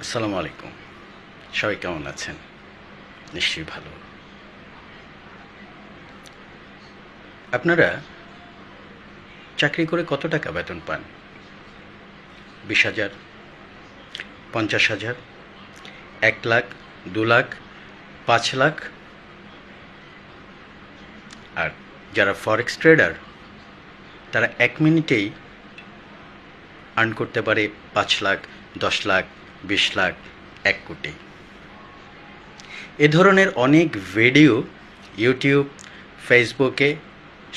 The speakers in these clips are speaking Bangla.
আসসালামু আলাইকুম। সবাই কেমন আছেন? নিশ্চয়ই ভালো। আপনারা চাকরি করে কত টাকা বেতন পান? 20,000, 50,000, 1,00,000, 2,00,000, 5,00,000? আর যারা ফরেক্স ট্রেডার তারা 1 মিনিটেই আর্ন করতে পারে 5,00,000, 10,00,000, 20,00,000, 1 কোটি। এ ধরনের অনেক ভিডিও ইউটিউব, ফেসবুকে,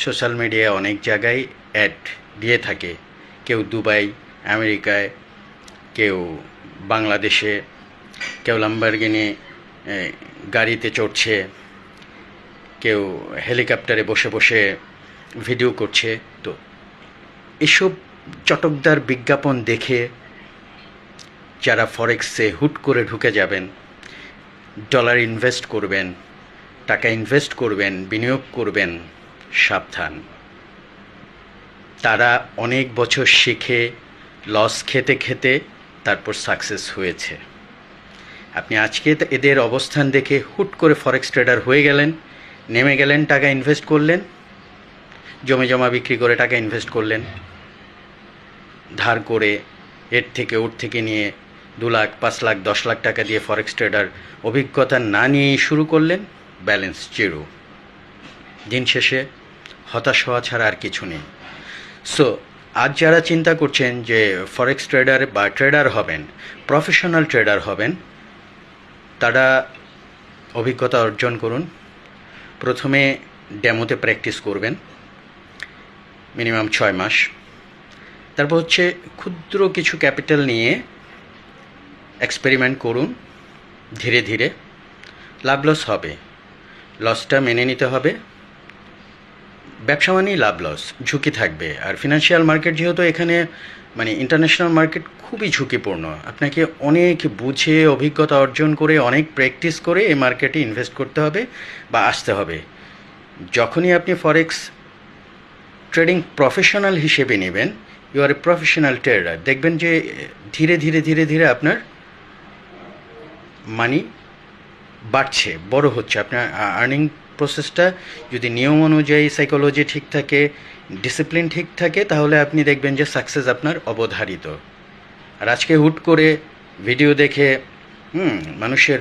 সোশ্যাল মিডিয়ায় অনেক জায়গায় অ্যাড দিয়ে থাকে। কেউ দুবাই, আমেরিকায়, কেউ বাংলাদেশে, কেউ ল্যাম্বরগিনি গাড়িতে চড়ছে, কেউ হেলিকপ্টারে বসে বসে ভিডিও করছে। তো এসব চটকদার বিজ্ঞাপন দেখে যারা ফরেক্সে হুট করে ঢুকে যাবেন, ডলার ইনভেস্ট করবেন, টাকা ইনভেস্ট করবেন, বিনিয়োগ করবেন, সাবধান। তারা অনেক বছর শিখে লস খেতে খেতে তারপর সাকসেস হয়েছে। আপনি আজকে এদের অবস্থান দেখে হুট করে ফরেক্স ট্রেডার হয়ে গেলেন, নেমে গেলেন, টাকা ইনভেস্ট করলেন, জমি জমা বিক্রি করে টাকা ইনভেস্ট করলেন, ধার করে এর থেকে ওর থেকে নিয়ে 2,00,000, 5,00,000, 10,00,000 টাকা দিয়ে ফরেক্স ট্রেডার অভিজ্ঞতা না নিয়েই শুরু করলেন, ব্যালেন্স জিরো। দিন শেষে হতাশ হওয়া ছাড়া আর কিছু নেই। সো আজ যারা চিন্তা করছেন যে ফরেক্স ট্রেডার বা ট্রেডার হবেন, প্রফেশনাল ট্রেডার হবেন, তারা অভিজ্ঞতা অর্জন করুন। প্রথমে ডেমোতে প্র্যাকটিস করবেন মিনিমাম 6 মাস। তারপর হচ্ছে ক্ষুদ্র কিছু ক্যাপিটাল নিয়ে এক্সপেরিমেন্ট করুন। ধীরে ধীরে লাভ লস হবে, লসটা মেনে নিতে হবে। ব্যবসা মানেই লাভ লস, ঝুঁকি থাকবে। আর ফিনান্সিয়াল মার্কেট যেহেতু এখানে ইন্টারন্যাশনাল মার্কেট খুবই ঝুঁকিপূর্ণ, আপনাকে অনেক বুঝে অভিজ্ঞতা অর্জন করে অনেক প্র্যাকটিস করে এই মার্কেটে ইনভেস্ট করতে হবে বা আসতে হবে। যখনই আপনি ফরেক্স ট্রেডিং প্রফেশনাল হিসেবে নেবেন, you are a professional trader, দেখবেন যে ধীরে ধীরে ধীরে ধীরে আপনার মানি বাড়ছে, বড় হচ্ছে। আপনার আর্নিং প্রসেসটা যদি নিয়ম অনুযায়ী সাইকোলজি ঠিক থাকে, ডিসিপ্লিন ঠিক থাকে, তাহলে আপনি দেখবেন যে সাকসেস আপনার অবধারিত। আর আজকে হুট করে ভিডিও দেখে মানুষের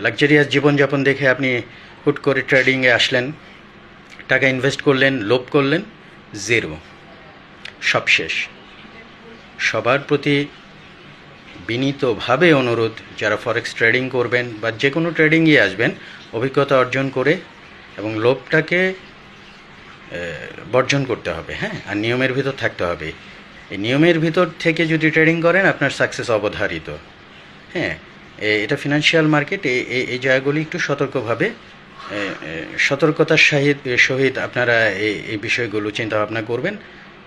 লাক্সারিয়াস জীবনযাপন দেখে আপনি হুট করে ট্রেডিংয়ে আসলেন, টাকা ইনভেস্ট করলেন, লোভ করলেন, জিরো, সব শেষ। সবার প্রতি বিনীতভাবে অনুরোধ, যারা ফরেক্স ট্রেডিং করবেন বা যে কোনো ট্রেডিংয়ে আসবেন, অভিজ্ঞতা অর্জন করে এবং লোভটাকে বর্জন করতে হবে। হ্যাঁ, আর নিয়মের ভিতর থাকতে হবে। এই নিয়মের ভিতর থেকে যদি ট্রেডিং করেন, আপনার সাকসেস অবধারিত। হ্যাঁ, এটা ফিনান্সিয়াল মার্কেট, এই জায়গাগুলি একটু সতর্কভাবে, সতর্কতার সহিত আপনারা এই বিষয়গুলো চিন্তাভাবনা করবেন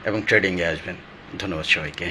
এবং ট্রেডিংয়ে আসবেন। ধন্যবাদ সবাইকে।